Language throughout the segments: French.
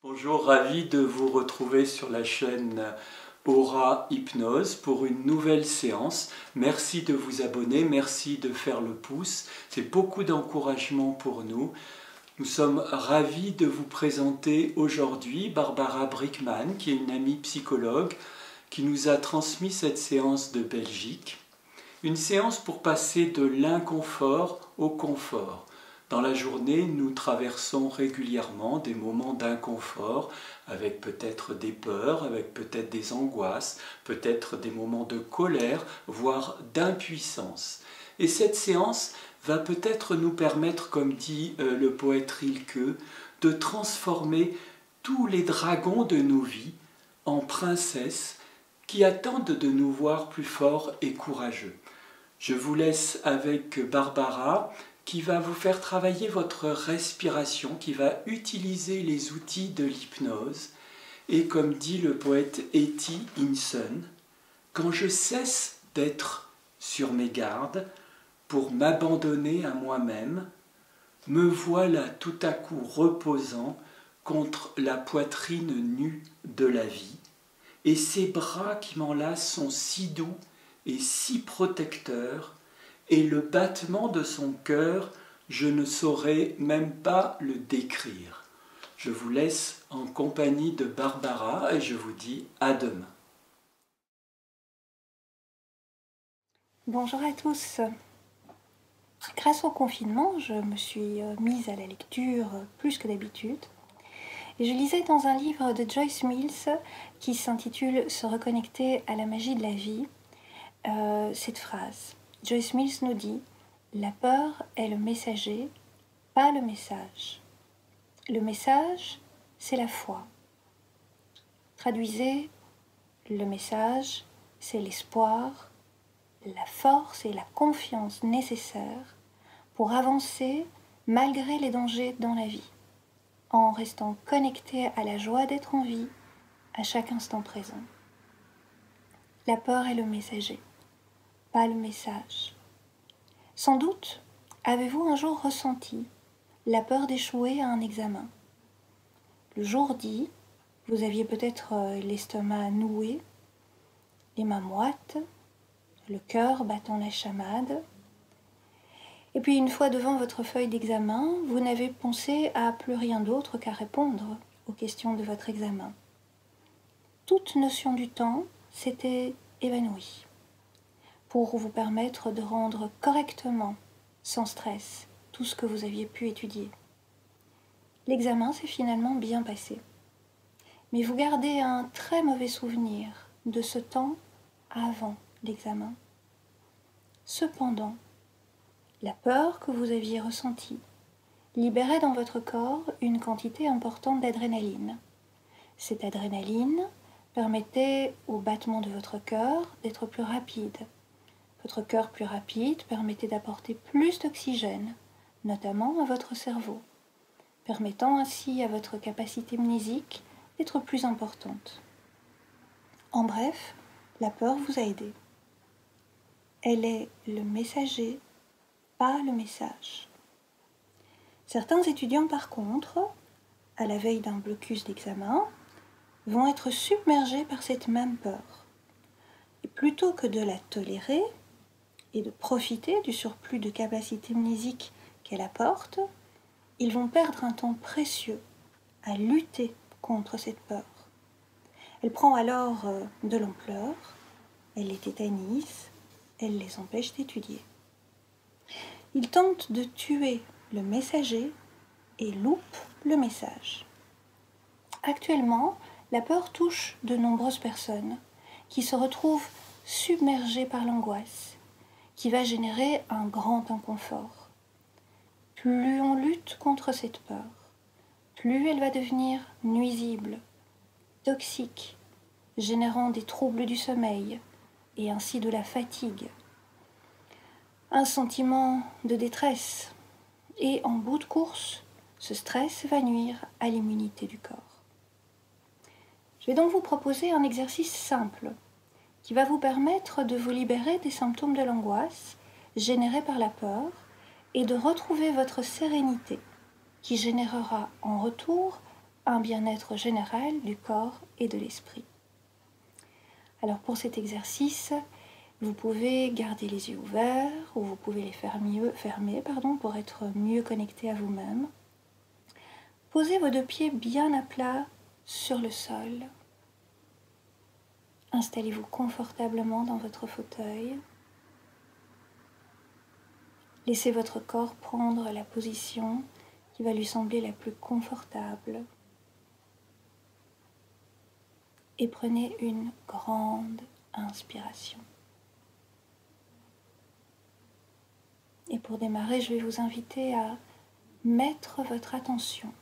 Bonjour, ravi de vous retrouver sur la chaîne Aura Hypnose pour une nouvelle séance. Merci de vous abonner, merci de faire le pouce, c'est beaucoup d'encouragement pour nous. Nous sommes ravis de vous présenter aujourd'hui Barbara Brickman, qui est une amie psychologue, qui nous a transmis cette séance de Belgique. Une séance pour passer de l'inconfort au confort. Dans la journée, nous traversons régulièrement des moments d'inconfort, avec peut-être des peurs, avec peut-être des angoisses, peut-être des moments de colère, voire d'impuissance. Et cette séance va peut-être nous permettre, comme dit le poète Rilke, de transformer tous les dragons de nos vies en princesses qui attendent de nous voir plus forts et courageux. Je vous laisse avec Barbara qui va vous faire travailler votre respiration, qui va utiliser les outils de l'hypnose. Et comme dit le poète Etty Hindson, quand je cesse d'être sur mes gardes pour m'abandonner à moi-même, me voilà tout à coup reposant contre la poitrine nue de la vie, et ces bras qui m'enlacent sont si doux et si protecteurs, et le battement de son cœur, je ne saurais même pas le décrire. Je vous laisse en compagnie de Barbara et je vous dis à demain. Bonjour à tous. Grâce au confinement, je me suis mise à la lecture plus que d'habitude. Et je lisais dans un livre de Joyce Mills qui s'intitule « Se reconnecter à la magie de la vie » cette phrase. Joyce Mills nous dit « La peur est le messager, pas le message. Le message, c'est la foi. » Traduisez, le message, c'est l'espoir, la force et la confiance nécessaires pour avancer malgré les dangers dans la vie, en restant connecté à la joie d'être en vie à chaque instant présent. La peur est le messager, pas le message. Sans doute avez-vous un jour ressenti la peur d'échouer à un examen. Le jour dit, vous aviez peut-être l'estomac noué, les mains moites, le cœur battant la chamade. Et puis une fois devant votre feuille d'examen, vous n'avez pensé à plus rien d'autre qu'à répondre aux questions de votre examen. Toute notion du temps s'était évanouie pour vous permettre de rendre correctement, sans stress, tout ce que vous aviez pu étudier. L'examen s'est finalement bien passé. Mais vous gardez un très mauvais souvenir de ce temps avant l'examen. Cependant, la peur que vous aviez ressentie libérait dans votre corps une quantité importante d'adrénaline. Cette adrénaline permettait au battement de votre cœur d'être plus rapide. Votre cœur plus rapide permettait d'apporter plus d'oxygène, notamment à votre cerveau, permettant ainsi à votre capacité mnésique d'être plus importante. En bref, la peur vous a aidé. Elle est le messager, pas le message. Certains étudiants, par contre, à la veille d'un blocus d'examen, vont être submergés par cette même peur. Et plutôt que de la tolérer et de profiter du surplus de capacité mnésique qu'elle apporte, ils vont perdre un temps précieux à lutter contre cette peur. Elle prend alors de l'ampleur, elle les tétanise, elle les empêche d'étudier. Ils tentent de tuer le messager et loupent le message. Actuellement, la peur touche de nombreuses personnes qui se retrouvent submergées par l'angoisse, qui va générer un grand inconfort. Plus on lutte contre cette peur, plus elle va devenir nuisible, toxique, générant des troubles du sommeil et ainsi de la fatigue, un sentiment de détresse et en bout de course, ce stress va nuire à l'immunité du corps. Je vais donc vous proposer un exercice simple qui va vous permettre de vous libérer des symptômes de l'angoisse générés par la peur et de retrouver votre sérénité qui générera en retour un bien-être général du corps et de l'esprit. Alors pour cet exercice, vous pouvez garder les yeux ouverts ou vous pouvez les fermer pour être mieux connecté à vous-même. Posez vos deux pieds bien à plat sur le sol. Installez-vous confortablement dans votre fauteuil. Laissez votre corps prendre la position qui va lui sembler la plus confortable. Et prenez une grande inspiration. Et pour démarrer, je vais vous inviter à mettre votre attention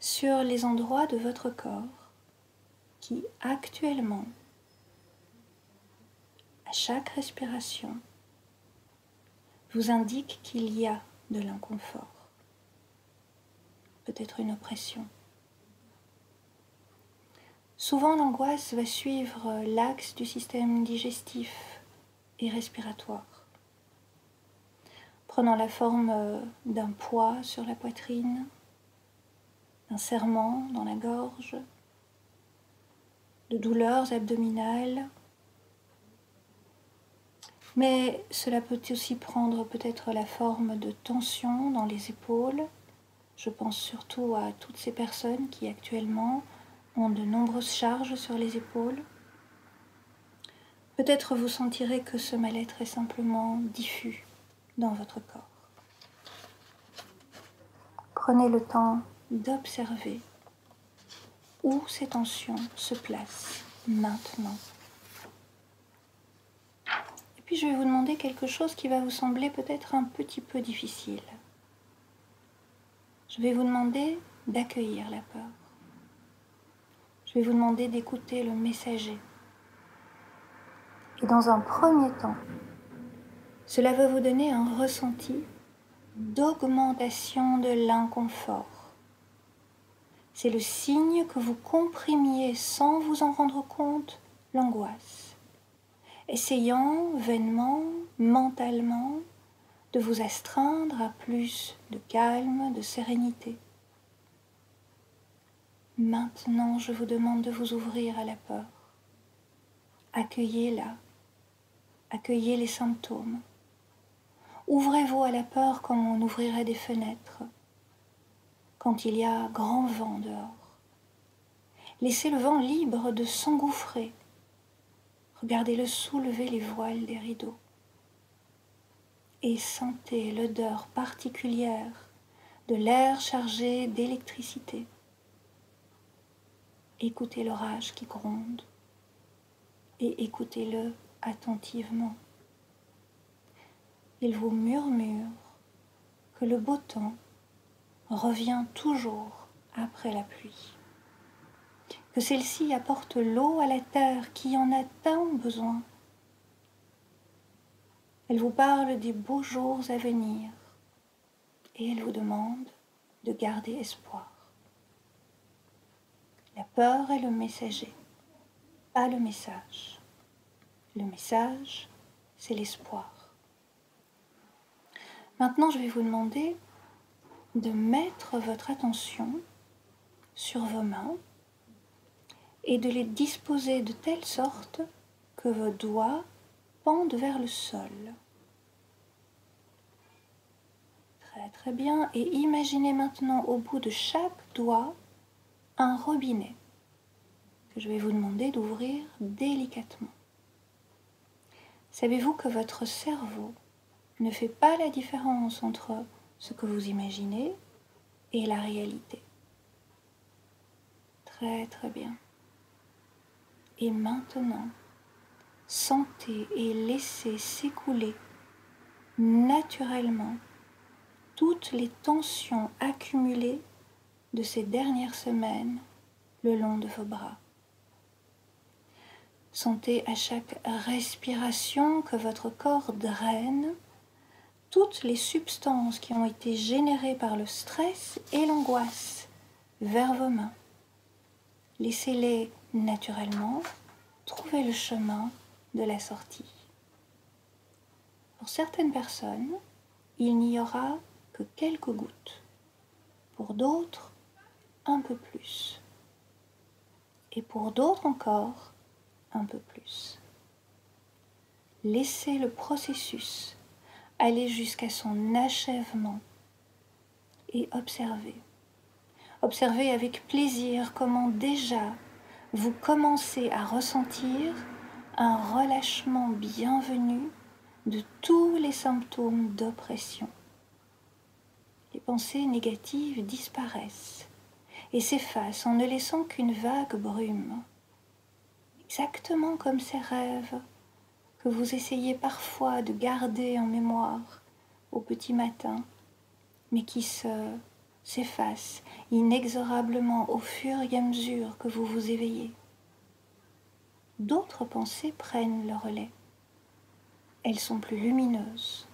sur les endroits de votre corps qui actuellement, à chaque respiration, vous indiquent qu'il y a de l'inconfort, peut-être une oppression. Souvent, l'angoisse va suivre l'axe du système digestif et respiratoire, prenant la forme d'un poids sur la poitrine, d'un serrement dans la gorge, de douleurs abdominales. Mais cela peut aussi prendre peut-être la forme de tension dans les épaules. Je pense surtout à toutes ces personnes qui actuellement ont de nombreuses charges sur les épaules. Peut-être vous sentirez que ce mal-être est simplement diffus dans votre corps. Prenez le temps d'observer où ces tensions se placent maintenant. Et puis je vais vous demander quelque chose qui va vous sembler peut-être un petit peu difficile. Je vais vous demander d'accueillir la peur. Je vais vous demander d'écouter le messager. Et dans un premier temps, cela va vous donner un ressenti d'augmentation de l'inconfort. C'est le signe que vous comprimiez sans vous en rendre compte l'angoisse, essayant vainement, mentalement, de vous astreindre à plus de calme, de sérénité. Maintenant, je vous demande de vous ouvrir à la peur. Accueillez-la, accueillez les symptômes. Ouvrez-vous à la peur comme on ouvrirait des fenêtres quand il y a grand vent dehors. Laissez le vent libre de s'engouffrer. Regardez-le soulever les voiles des rideaux. Et sentez l'odeur particulière de l'air chargé d'électricité. Écoutez l'orage qui gronde et écoutez-le attentivement. Il vous murmure que le beau temps revient toujours après la pluie, que celle-ci apporte l'eau à la terre qui en a tant besoin. Elle vous parle des beaux jours à venir et elle vous demande de garder espoir. La peur est le messager, pas le message. Le message, c'est l'espoir. Maintenant, je vais vous demander de mettre votre attention sur vos mains et de les disposer de telle sorte que vos doigts pendent vers le sol. Très très bien. Et imaginez maintenant au bout de chaque doigt un robinet que je vais vous demander d'ouvrir délicatement. Savez-vous que votre cerveau ne fait pas la différence entre ce que vous imaginez et la réalité? Très très bien. Et maintenant, sentez et laissez s'écouler naturellement toutes les tensions accumulées de ces dernières semaines le long de vos bras. Sentez à chaque respiration que votre corps draine toutes les substances qui ont été générées par le stress et l'angoisse vers vos mains. Laissez-les naturellement trouver le chemin de la sortie. Pour certaines personnes, il n'y aura que quelques gouttes. Pour d'autres, un peu plus. Et pour d'autres encore, un peu plus. Laissez le processus aller jusqu'à son achèvement et observez. Observez avec plaisir comment déjà vous commencez à ressentir un relâchement bienvenu de tous les symptômes d'oppression. Les pensées négatives disparaissent et s'effacent en ne laissant qu'une vague brume, exactement comme ces rêves que vous essayez parfois de garder en mémoire au petit matin, mais qui s'effacent inexorablement au fur et à mesure que vous vous éveillez. D'autres pensées prennent le relais. Elles sont plus lumineuses.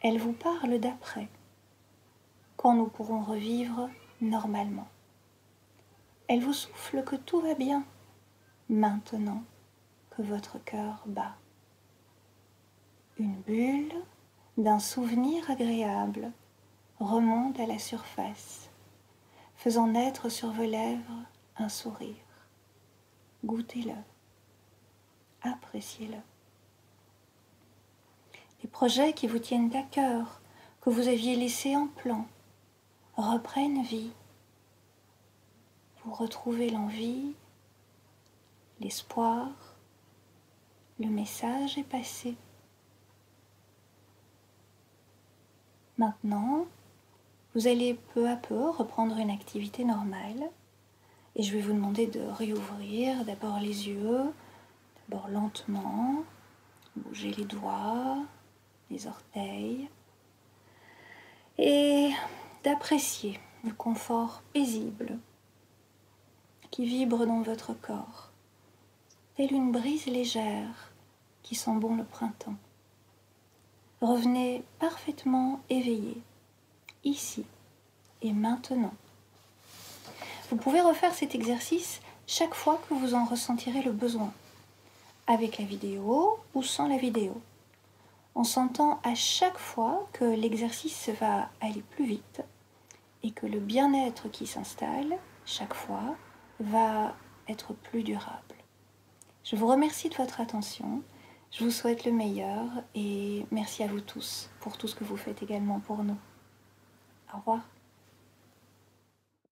Elles vous parlent d'après, quand nous pourrons revivre normalement. Elles vous soufflent que tout va bien, maintenant que votre cœur bat. Une bulle d'un souvenir agréable remonte à la surface, faisant naître sur vos lèvres un sourire. Goûtez-le, appréciez-le. Les projets qui vous tiennent à cœur, que vous aviez laissés en plan, reprennent vie. Vous retrouvez l'envie, l'espoir, le message est passé. Maintenant, vous allez peu à peu reprendre une activité normale et je vais vous demander de réouvrir d'abord les yeux, d'abord lentement, bouger les doigts, les orteils et d'apprécier le confort paisible qui vibre dans votre corps, telle une brise légère qui sent bon le printemps. Revenez parfaitement éveillé, ici et maintenant. Vous pouvez refaire cet exercice chaque fois que vous en ressentirez le besoin, avec la vidéo ou sans la vidéo, en sentant à chaque fois que l'exercice va aller plus vite et que le bien-être qui s'installe chaque fois va être plus durable. Je vous remercie de votre attention. Je vous souhaite le meilleur et merci à vous tous pour tout ce que vous faites également pour nous. Au revoir.